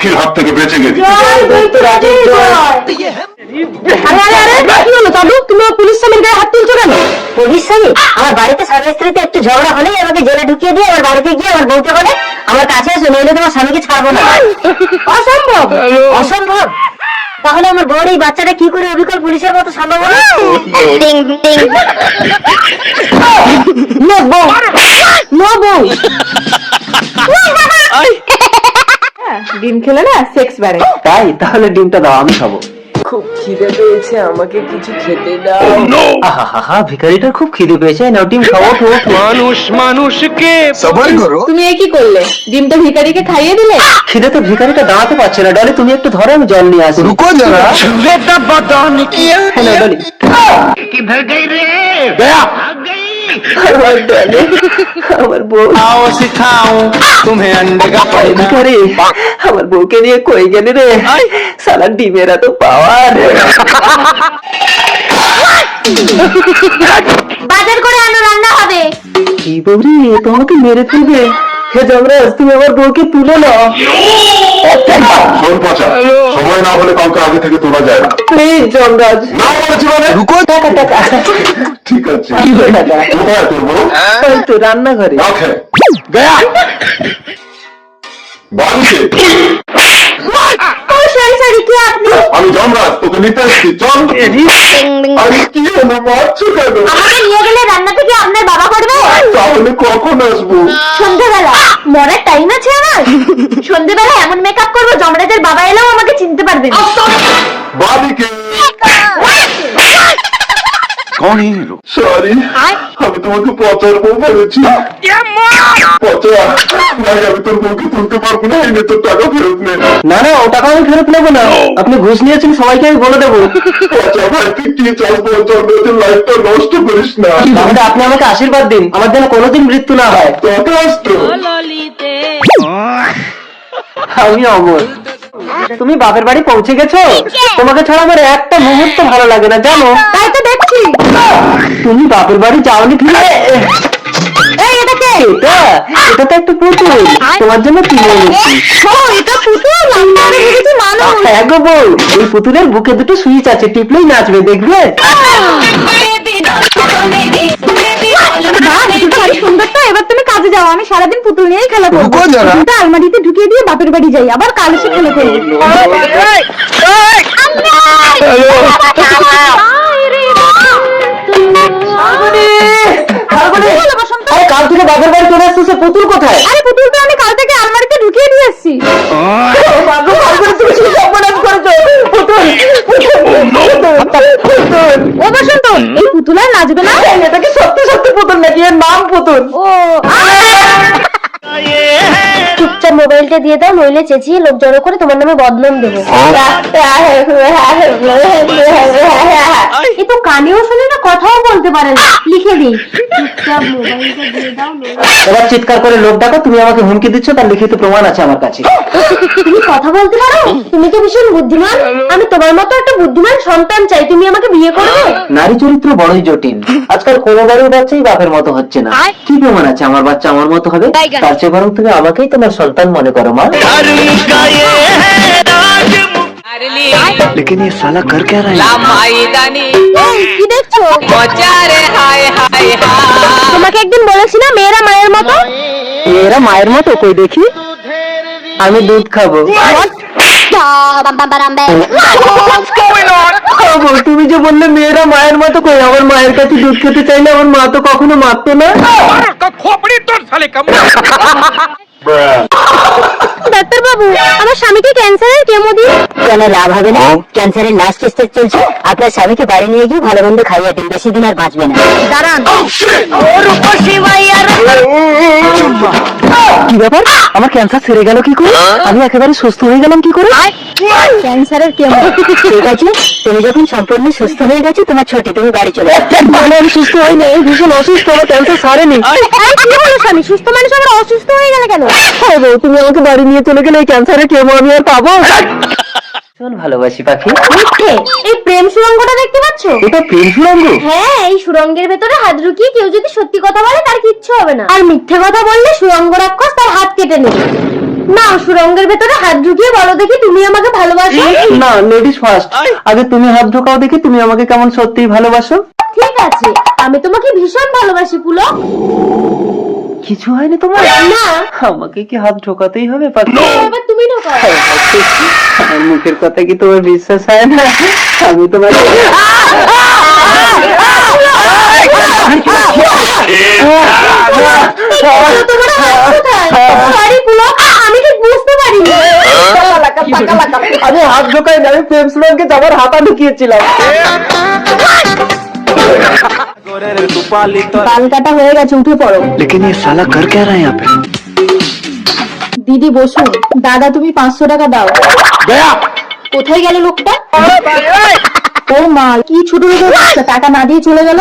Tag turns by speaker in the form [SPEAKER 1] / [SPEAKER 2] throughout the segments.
[SPEAKER 1] লক্ষ্মীর হাত থেকে বেঁচে গেছি।
[SPEAKER 2] তুমি পুলিশ স্বামীর গায়ে হাত তুলছো কেন? পুলিশ স্বামী? আমার বাড়িতে স্বামী স্ত্রীতে একটু ঝগড়া হলেই আমাকে জেলে ঢুকিয়ে দিয়ে আমার বাড়িতে গিয়ে আমার বউকে বলে আমার কাছে এসে নইলে তোমার স্বামীকে ছাড়বো না। অসম্ভব। অসম্ভব? তাহলে আমার বউর এই বাচ্চাটা কি করে অবিকল পুলিশের মতো সম্ভব হলো?
[SPEAKER 3] ডিম খেলে না সেক্স বাড়ে।
[SPEAKER 4] তাই? তাহলে ডিমটা দাও, আমি খাবো।
[SPEAKER 3] খুব খিদে পেয়েছে, আমাকে কিছু খেতে দাও।
[SPEAKER 4] আহা, ভিখারিটার খুব খিদে পেয়েছে, নাও ডিম খাবো।
[SPEAKER 5] মানুষ মানুষকে
[SPEAKER 1] সবাই করো।
[SPEAKER 3] তুমি এ কি করলে? ডিমটা ভিখারিকে খাইয়ে দিলে?
[SPEAKER 4] খিদে তো ভিখারিটা দাঁড়াতে পারছে না। ডলি তুমি একটু ধরো, আমি জল নিয়ে আসি।
[SPEAKER 1] রুকো যারা।
[SPEAKER 4] হ্যালো ডলি।
[SPEAKER 5] किधर गई रे?
[SPEAKER 1] गया।
[SPEAKER 4] আমার ডলি, আমার বউ।
[SPEAKER 5] आओ सिखाऊं तुम्हें अंडे का पलड़ा।
[SPEAKER 4] ভিখারি, আমার বউকে নিয়ে কই গেলি রে? সালা ডিমেরা তো পাওয়ার।
[SPEAKER 2] বাজার করে আনো, রান্না হবে।
[SPEAKER 4] কি বৌরি, তোমাকে মেরে ফেলবে? হে যমরাজ, তুমি আমার বউকে তুলে নাও।
[SPEAKER 1] শোন পচা, সময় না হলে কাউকে আগে থেকে তোলা যায় না।
[SPEAKER 4] প্লিজ যমরাজ।
[SPEAKER 1] না বলেছি মানে?
[SPEAKER 4] রুকো। টাকা।
[SPEAKER 1] ঠিক আছে।
[SPEAKER 4] কি হলো টাকা?
[SPEAKER 1] কোথায় তোর বউ?
[SPEAKER 4] ওই তো রান্নাঘরে।
[SPEAKER 1] রাখে। গয়া। বাড়িতে। আমি যমরাজ, তোকে নিতে এসেছি, চল। আরে কি হলো, মারছো কেন?
[SPEAKER 2] আমাকে নিয়ে গেলে রান্না থেকে আপনার বাবা করবে?
[SPEAKER 1] তাহলে কখন আসবো?
[SPEAKER 2] সন্ধ্যেবেলা। মরার টাইম আছে আমার? সন্ধ্যেবেলা এমন মেকআপ করবো যমরাজের বাবা এলেও আমাকে চিনতে পারবে না।
[SPEAKER 1] বাড়িকে।
[SPEAKER 5] कौन है ये लोग?
[SPEAKER 1] সরি, আমি তোমাকে পচার বউ বলেছি। পচা, ভাই আমি তোর বউকে তুলতে পারবো না, এনে তোর টাকা ফেরত নে।
[SPEAKER 4] না না, ও টাকা আমি ফেরত নেবো না। আপনি ঘুষ নিয়েছেন, সবাইকে আমি বলে দেবো।
[SPEAKER 1] পচা ভাই, তুই কি চাস বল, জন্মের লাইফটা নষ্ট করিস না।
[SPEAKER 4] তাহলে আপনি আমাকে আশীর্বাদ দিন, আমার যেন কোনোদিন মৃত্যু না হয়।
[SPEAKER 1] তোকে আসতো।
[SPEAKER 4] আমি অমর। তুমি বাপের বাড়ি পৌঁছে গেছো? তোমাকে ছাড়া আমার একটা মুহূর্ত ভালো লাগে না, জানো?
[SPEAKER 2] তাই তো দেখছি।
[SPEAKER 4] তুমি বাপের বাড়ি যাওনি ফিরে?
[SPEAKER 2] এই এটা কে?
[SPEAKER 4] এটা তো একটা পুতুল, তোমার জন্য কিনে এনেছি।
[SPEAKER 2] ও এটা পুতুল, আমি আরে ভেবেছি মানুষ।
[SPEAKER 4] হ্যাঁ গো বউ, এই পুতুলের বুকে দুটো সুইচ আছে, টিপলেই নাচবে, দেখবে?
[SPEAKER 2] বাহ, পুতুলটা ভারী সুন্দর তো। এবার তুমি কাজে যাও, আমি সারাদিন পুতুল নিয়েই খেলা করবো।
[SPEAKER 1] রুকো যারা।
[SPEAKER 2] পুতুলটা আলমারিতে ঢুকিয়ে দিয়ে বাপের বাড়ি যাই, আবার কাল এসে খেলে করবো।
[SPEAKER 4] আরে কাল থেকে বাপের বাড়ি চলে আসছে, সে পুতুল কোথায়?
[SPEAKER 2] আরে পুতুলটা আমি কাল থেকে আলমারিতে ঢুকিয়ে দিয়ে এসেছি। ও বসন্ত, এই পুতুল আর নাচবে না?
[SPEAKER 4] এটাকে সত্যি সত্যি পুতুল নাকি? এর নাম পুতুল।
[SPEAKER 2] ও চুপচাপ মোবাইলটা দিয়ে দাও, নইলে চেঁচিয়ে লোক জড়ো করে তোমার নামে বদনাম দেবো। এ তো কানেও শোনে না, কথাও বলতে পারে না। লিখে দিই, চুপচাপ মোবাইলটা দিয়ে দাও।
[SPEAKER 4] এবার চিৎকার করে লোক ডাকো, তুমি আমাকে হুমকি দিচ্ছ, তার লিখিত প্রমাণ আছে আমার কাছে।
[SPEAKER 2] তুমি কথা বলতে পারো? তুমি তো ভীষণ বুদ্ধিমান। আমি তোমার মতো একটা বুদ্ধিমান সন্তান চাই, তুমি আমাকে বিয়ে করবে?
[SPEAKER 4] নারী চরিত্র বড়ই জটিল, আজকাল কোনো বাড়ির বাচ্চাই বাপের মতো হচ্ছে না। কি প্রমাণ আছে আমার বাচ্চা আমার মতো হবে? তার চেয়ে বরং তুমি আমাকেই তোমার সন্তান মনে করো মা।
[SPEAKER 5] लेकिन ये साला कर क्या रहा है?
[SPEAKER 2] এই, কি দেখছো? তোমাকে একদিন বলেছি না মেয়েরা মায়ের মতো?
[SPEAKER 4] এরা মায়ের মতো? কই দেখি। আমি দুধ খাবো। খাবো? তুমি যে বললে মেয়েরা মায়ের মতো, কই আমার মায়ের কাছে দুধ খেতে চাইলে আমার মা তো কখনো মারতো না।
[SPEAKER 5] खोपड़ी तोड़ साले कम।
[SPEAKER 2] ডাক্তার বাবু, আমার স্বামীকে ক্যান্সারের কেমো দিন। কেন লাভ হবে না? ক্যান্সারের লাস্ট স্টেজ চলছে। আপনার স্বামীকে বাড়ি নিয়ে গিয়ে ভালো মন্দ খাইয়ে দিন, বেশি দিন আর বাঁচবে না। দাঁড়ান।
[SPEAKER 4] কি ব্যাপার, আমার ক্যান্সার সেরে গেল কি করে? আমি একেবারে সুস্থ হয়ে গেলাম কি করে?
[SPEAKER 2] ক্যান্সারের কেমো। ঠিক আছে, তুমি যখন সম্পূর্ণ সুস্থ হয়ে গেছো, তোমার ছুটি, তুমি বাড়ি চলে যাও।
[SPEAKER 4] আমি সুস্থ হই না, এই ভীষণ অসুস্থ, আমার ক্যান্সার সারেনি।
[SPEAKER 2] কি হলো স্বামী? সুস্থ মানুষ আবার অসুস্থ হয়ে গেলে কেন?
[SPEAKER 4] তুমি আমাকে বাড়ি নিয়ে চলে গেলে এই ক্যান্সারের কেমো আমি আর পাবো? ভীষণ ভালোবাসি পাখি।
[SPEAKER 2] মিথ্যে। এই প্রেম সুড়ঙ্গটা দেখতে পাচ্ছ?
[SPEAKER 4] এটা প্রেম সুড়ঙ্গ?
[SPEAKER 2] হ্যাঁ, এই সুড়ঙ্গের ভেতরে হাত ঢুকিয়ে কেউ যদি সত্যি কথা বলে তার কিচ্ছু হবে না, আর মিথ্যে কথা বললে সুড়ঙ্গ রাক্ষস তার হাত কেটে নেবে। না, সুরঙ্গের ভেতরে হাত ঢুকিয়ে বলো দেখি তুমি আমাকে ভালোবাসো।
[SPEAKER 4] না, লেডিস ফার্স্ট। আগে তুমি হাত ঢোকাও দেখি তুমি আমাকে কেমন সত্যিই ভালোবাসো।
[SPEAKER 2] ঠিক আছে, আমি তোমাকে ভীষণ ভালোবাসি পুলক।
[SPEAKER 4] কিছু হয়নি তোমার?
[SPEAKER 2] না।
[SPEAKER 4] আমাকে কি হাত ঢোকাতেই হবে পাখি?
[SPEAKER 2] এবার তুমি ঢোকাও।
[SPEAKER 4] আমার মুখের কথা কি তোমার বিশ্বাস হয় না? আমি তোমাকে
[SPEAKER 2] সরি পুলক, আমি ঠিক বুঝতে পারিনি।
[SPEAKER 4] আমি হাত ঢোকাই না, আমি প্রেম সুরঙ্গে যাবার হাতা ঢুকিয়েছিলাম।
[SPEAKER 2] কাল কাটা হয়ে গেছে, উঠে পড়ো।
[SPEAKER 5] लेकिन ये साला कर क्या रहा है यहाँ पे?
[SPEAKER 2] দিদি বসুন। দাদা তুমি 500 টাকা দাও। কোথায় গেল লোকটা? ও মা, কি ছোট লোক বাচ্চা, টাকা না দিয়ে চলে গেল।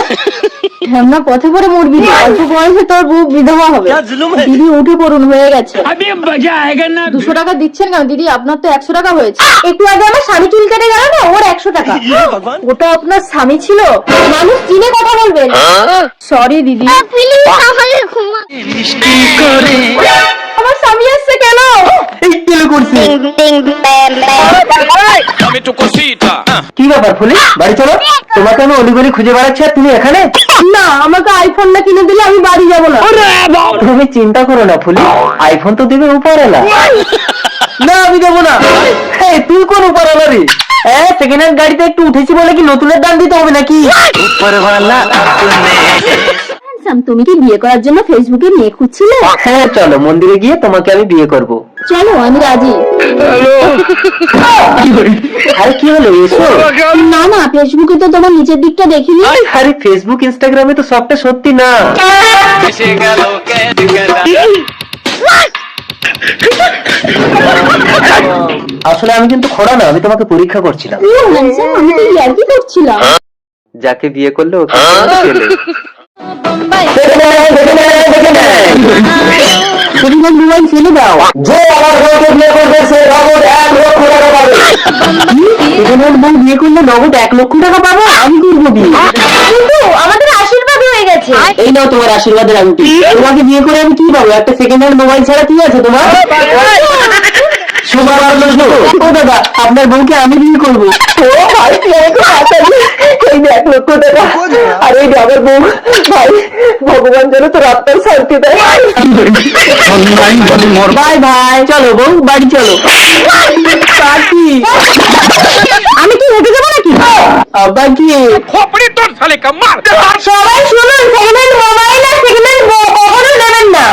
[SPEAKER 2] না, পথে পরে মরবি, অল্প বয়সে তোর বউ বিধবা হবে। দিদি উঠে পড়ুন, হয়ে গেছে। 200 টাকা দিচ্ছেন কেন দিদি? আপনার তো 100 টাকা হয়েছে। একটু আগে আমার স্বামী চুল কেটে গেল না, ওর 100 টাকা। ওটা আপনার স্বামী ছিল? মানুষ চিনে কথা বলবেন। সরি দিদি। আমার স্বামী এসছে কেন?
[SPEAKER 4] এই কেলে করছি। কি ব্যাপার ফুলি, বাড়ি চলো। তোমাকে আমি অলিগলি খুঁজে বেড়াচ্ছি আর তুমি এখানে?
[SPEAKER 2] না, আমাকে আইফোনটা কিনে দিলে আমি বাড়ি যাবো না।
[SPEAKER 4] তুমি চিন্তা করো না ফুলি, আইফোন তো দেবে উপরওয়ালা। না, আমি দেবো না। হ্যাঁ, তুই কোন উপরওয়ালা রে? সেকেন্ড হ্যান্ড গাড়িতে একটু উঠেছি বলে কি নতুনের দাম দিতে হবে নাকি?
[SPEAKER 2] তুমি কি বিয়ে করার জন্য ফেসবুকে মেয়ে খুঁজছিলে?
[SPEAKER 4] হ্যাঁ, চলো মন্দিরে গিয়ে তোমাকে আমি বিয়ে করব।
[SPEAKER 2] চলো, আমি রাজি।
[SPEAKER 4] আরে কি হলো, এসো।
[SPEAKER 2] না না, ফেসবুকে তো তোমার নিচের দিকটা দেখিনি।
[SPEAKER 4] আরে ফেসবুক ইনস্টাগ্রামে তো সবটা সত্যি না। আসলে আমি কিন্তু খোড়া না, আমি তোমাকে পরীক্ষা করছিলাম।
[SPEAKER 2] আমি তো ইয়ার্কি করছিলাম।
[SPEAKER 4] যাকে বিয়ে করলে ওকে ছেলে। মোবাইল ফেলে দাও। যে আমার বউকে বিয়ে করবে সে নগদ 1 লক্ষ টাকা পাবে। বউ বিয়ে করলে নগদ 1 লক্ষ টাকা পাবে? আমি করবো বিয়ে।
[SPEAKER 2] কিন্তু আমাদের আশীর্বাদ হয়ে গেছে।
[SPEAKER 4] এই নাও তোমার আশীর্বাদের আংটি। তোমাকে বিয়ে করে আমি কি পাবো? একটা সেকেন্ড হ্যান্ড মোবাইল ছাড়া কি আছে তোমার? ও দাদা, আপনার বউকে আমি বিয়ে করবো। ও ভাই, তুই আমাকে বাঁচালি। এই যে 1 লক্ষ টাকা আর এই যে আমার বউ। ভাই, ভগবান যেন তোর আত্মার শান্তি দেয়। বাই ভাই, চলো বউ, বাড়ি চলো। পাখি,
[SPEAKER 2] আমি কি হেঁটে যাবো নাকি?
[SPEAKER 4] আব্বা কি?
[SPEAKER 2] সবাই শুনুন, সেকেন্ড হ্যান্ড মোবাইল আর সেকেন্ড হ্যান্ড বউ কখনো নেবেন না।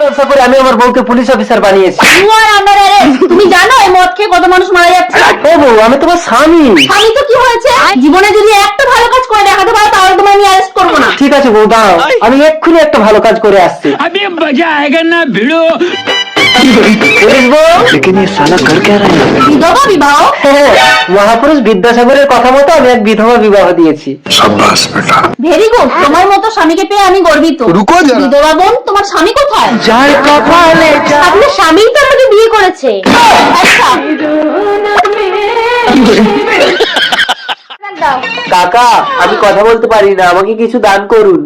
[SPEAKER 4] ব্যবসা করে আমি আমার বউকে পুলিশ অফিসার বানিয়েছি।
[SPEAKER 2] তুমি জানো এই মদ খেয়ে কত মানুষ মারা যাচ্ছে?
[SPEAKER 4] ও বউ, আমি তোমার স্বামী।
[SPEAKER 2] আমি তো কি হয়েছে? জীবনে যদি একটা ভালো কাজ করে দেখাতে পারো তাহলে তোমার আমি অ্যারেস্ট করবো না।
[SPEAKER 4] ঠিক আছে বউ, দাও, আমি এক্ষুনি একটা ভালো কাজ করে আসছি। পুলিশ বউ।
[SPEAKER 5] लेकिन ये साला कर क्या रहा है यहाँ पे?
[SPEAKER 2] বিধবা বিবাহ?
[SPEAKER 4] হ্যাঁ, মহাপুরুষ বিদ্যাসাগরের কথা মতো আমি এক বিধবা বিবাহ দিয়েছি।
[SPEAKER 2] ভেরি গুড, তোমার মতো স্বামীকে পেয়ে আমি গর্বিত। বিধবা বোন, তোমার স্বামী কোথায়?
[SPEAKER 4] যার কপালে
[SPEAKER 2] আপনার স্বামী তো আমাকে বিয়ে করেছে। আচ্ছা, দাও।
[SPEAKER 4] কাকা, আমি কথা বলতে পারি না, আমাকে কিছু দান করুন।